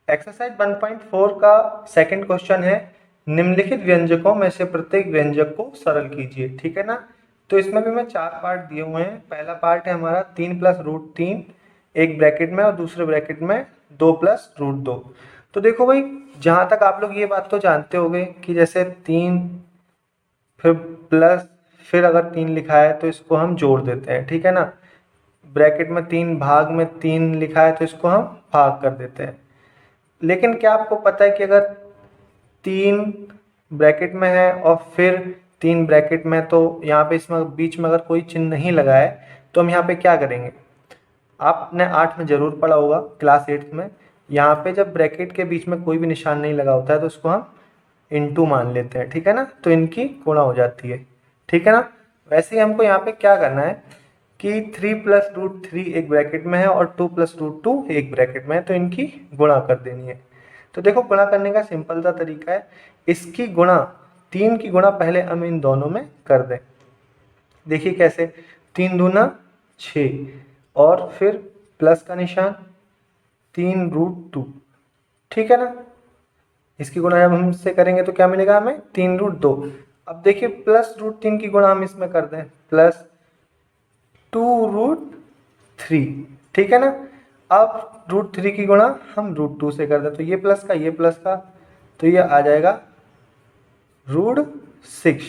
Exercise 1.4 का second question है, निम्नलिखित व्यंजकों में से प्रत्येक व्यंजक को सरल कीजिए। ठीक है ना। तो इसमें भी मैं 4 पार्ट दिए हुए हैं। पहला पार्ट है हमारा 3 + √3, एक ब्रैकेट में और दूसरे ब्रैकेट में 2 + √2। तो देखो भाई, जहाँ तक आप लोग ये बात तो जानते होंगे कि जैसे 3 फिर प्लस, फिर अगर 3 लिखा है तो इसको हम जोड़ देते हैं। ठीक है ना। ब्रैकेट में 3, भाग में 3 लिखा है तो इसको हम भाग कर देते हैं। लेकिन क्या आपको पता है कि अगर 3 ब्रैकेट में है और फिर 3 ब्रैकेट में, तो यहाँ पे इसमें बीच में अगर कोई चिन्ह नहीं लगा है तो हम यहाँ पे क्या करेंगे? आपने 8 में ज़रूर पढ़ा होगा, क्लास 8 में। यहाँ पे जब ब्रैकेट के बीच में कोई भी निशान नहीं लगा होता है तो उसको हम इनटू मान लेते हैं। ठीक है ना। तो इनकी गुणा हो जाती है। ठीक है ना। वैसे ही हमको यहाँ पे क्या करना है कि 3 + √3 एक ब्रैकेट में है और 2 + √2 एक ब्रैकेट में है, तो इनकी गुणा कर देनी है। तो देखो, गुणा करने का सिंपल सा तरीका है, इसकी गुणा 3 की गुणा पहले हम इन दोनों में कर दें। देखिए कैसे, 3 दूना 6 और फिर प्लस का निशान 3 √2। ठीक है ना। इसकी गुणा जब हम इससे करेंगे तो क्या मिलेगा हमें? 3 √2। अब देखिए प्लस √3 की गुणा हम इसमें कर दें, प्लस 2 √3। ठीक है ना। अब √3 की गुणा हम √2 से कर दें, तो ये प्लस का ये प्लस का, तो ये आ जाएगा √6।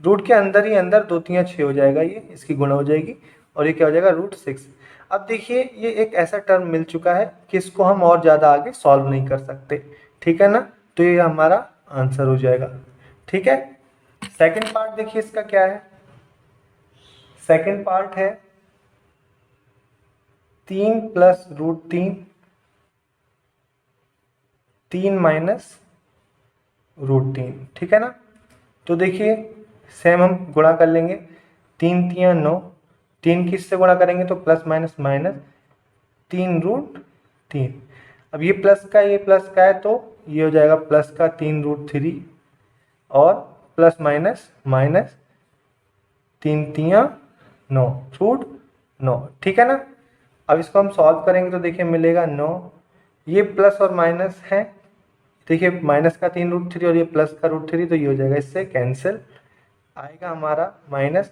रूट के अंदर ही अंदर 2 × 3 = 6 हो जाएगा, ये इसकी गुणा हो जाएगी और ये क्या हो जाएगा? √6। अब देखिए, ये एक ऐसा टर्म मिल चुका है कि इसको हम और ज़्यादा आगे सॉल्व नहीं कर सकते। ठीक है ना। तो ये हमारा आंसर हो जाएगा। ठीक है। सेकंड पार्ट देखिए इसका क्या है। सेकंड पार्ट है 3 + √3, 3 - √3। ठीक है ना। तो देखिए सेम हम गुणा कर लेंगे, 3 × 3 = 9, 3 किससे गुणा करेंगे तो प्लस माइनस माइनस 3 √3। अब ये प्लस का ये प्लस का है तो ये हो जाएगा प्लस का 3 √3 और प्लस माइनस माइनस 3 × 3 = 9 √9। ठीक है ना। अब इसको हम सॉल्व करेंगे तो देखिए मिलेगा 9, ये प्लस और माइनस है, देखिए माइनस का 3 √3 और ये प्लस का √3, तो ये हो जाएगा इससे कैंसिल, आएगा हमारा माइनस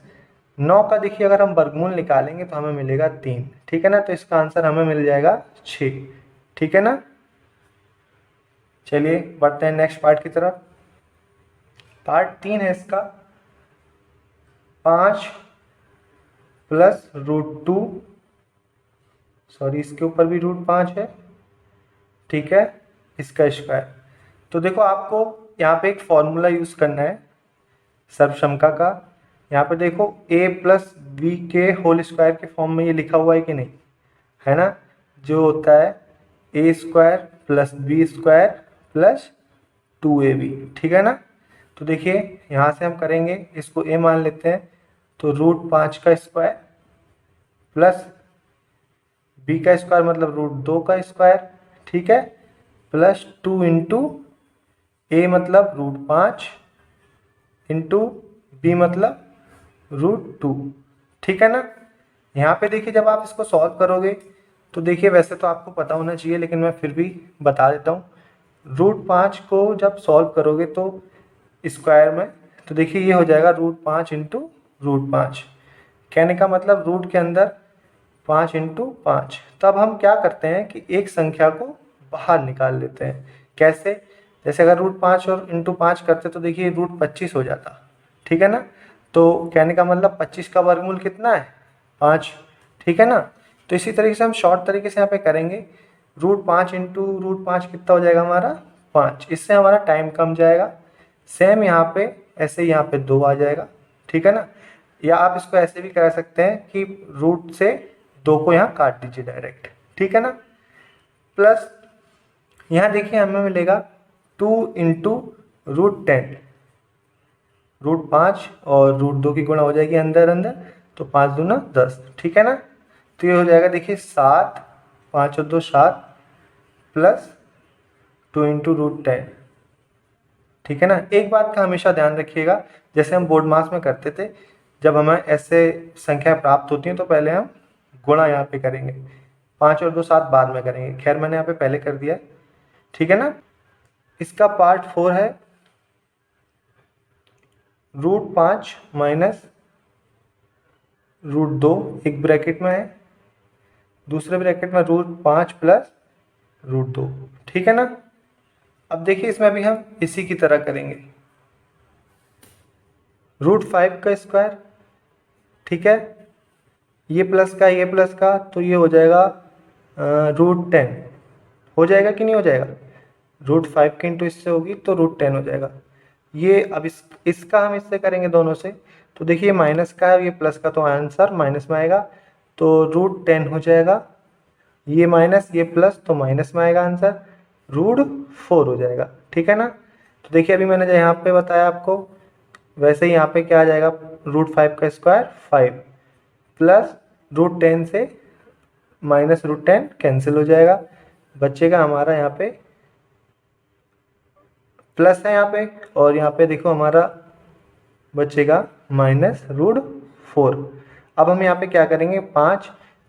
9 का। देखिए अगर हम वर्गमूल निकालेंगे तो हमें मिलेगा 3। ठीक है ना। तो इसका आंसर हमें मिल जाएगा 6। ठीक है ना। चलिए बढ़ते हैं नेक्स्ट पार्ट की तरफ। पार्ट 3 है इसका, 5 + √2, सॉरी इसके ऊपर भी √5 है। ठीक है, इसका स्क्वायर। तो देखो आपको यहाँ पे एक फॉर्मूला यूज़ करना है सर्वसमका का। यहाँ पे देखो a + b के होल स्क्वायर के फॉर्म में ये लिखा हुआ है कि नहीं, है ना। जो होता है a² + b² + 2ab। ठीक है ना। तो देखिए यहाँ से हम करेंगे, इसको a मान लेते हैं, तो √5 का स्क्वायर प्लस b का स्क्वायर मतलब √2 का स्क्वायर। ठीक है, प्लस 2 × a मतलब √5 इंटू b मतलब √2। ठीक है ना। यहाँ पे देखिए जब आप इसको सॉल्व करोगे तो देखिए, वैसे तो आपको पता होना चाहिए लेकिन मैं फिर भी बता देता हूँ। √5 को जब सॉल्व करोगे तो स्क्वायर में, तो देखिए ये हो जाएगा √5 × √5। कहने का मतलब रूट के अंदर 5 × 5। तब हम क्या करते हैं कि एक संख्या को बाहर निकाल लेते हैं। कैसे? जैसे अगर √5 और × 5 करते तो देखिए √25 हो जाता। ठीक है ना। तो कहने का मतलब 25 का वर्गमूल कितना है? 5। ठीक है ना। तो इसी तरीके से हम शॉर्ट तरीके से यहाँ पे करेंगे, √5 × √5 कितना हो जाएगा हमारा? 5। इससे हमारा टाइम कम जाएगा। सेम यहाँ पे ऐसे यहाँ पे 2 आ जाएगा। ठीक है ना। या आप इसको ऐसे भी कर सकते हैं कि रूट से 2 को यहाँ काट दीजिए डायरेक्ट। ठीक है ना। प्लस यहाँ देखिए हमें मिलेगा 2 × √10, √5 और √2 की गुणा हो जाएगी अंदर अंदर, तो 5 दूना 10। ठीक है ना। तो ये हो जाएगा देखिए 7, 5 और 2 7 प्लस 2 × √10। ठीक है ना। एक बात का हमेशा ध्यान रखिएगा, जैसे हम बोर्ड मास में करते थे, जब हमें ऐसे संख्या प्राप्त होती हैं तो पहले हम गुणा यहाँ पे करेंगे, 5 और 2 7 बाद में करेंगे। खैर मैंने यहाँ पे पहले कर दिया। ठीक है ना। इसका पार्ट 4 है √5 माइनस √2, एक ब्रैकेट में है, दूसरे ब्रैकेट में √5 प्लस √2, ठीक है ना। अब देखिए इसमें भी हम इसी की तरह करेंगे, √5 का स्क्वायर, ठीक है, ये प्लस का ये प्लस का, तो ये हो जाएगा √10, हो जाएगा कि नहीं हो जाएगा, √5 की इंटू इससे होगी तो √10 हो जाएगा। ये अब इसका हम इससे करेंगे दोनों से, तो देखिए माइनस का है ये प्लस का, तो आंसर माइनस में आएगा, तो √10 हो जाएगा, ये माइनस ये प्लस, तो माइनस में आएगा आंसर, √4 हो जाएगा, ठीक है ना। तो देखिए अभी मैंने जो यहाँ पे बताया आपको, वैसे ही यहाँ पे क्या आ जाएगा, √5 का स्क्वायर 5 प्लस √10 से माइनस √10 कैंसिल हो जाएगा, बचेगा हमारा यहाँ पे प्लस है यहाँ पे, और यहाँ पे देखो हमारा बचेगा माइनस √4। अब हम यहाँ पे क्या करेंगे, 5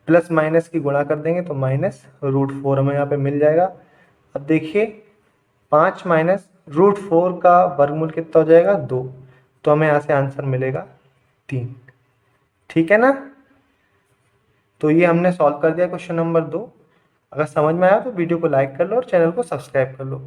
प्लस माइनस की गुणा कर देंगे तो माइनस √4 हमें यहाँ पे मिल जाएगा। अब देखिए 5 माइनस √4 का वर्गमूल कितना हो जाएगा, 2, तो हमें यहाँ से आंसर मिलेगा 3, ठीक है ना। तो ये हमने सॉल्व कर दिया क्वेश्चन नंबर 2। अगर समझ में आया तो वीडियो को लाइक कर लो और चैनल को सब्सक्राइब कर लो।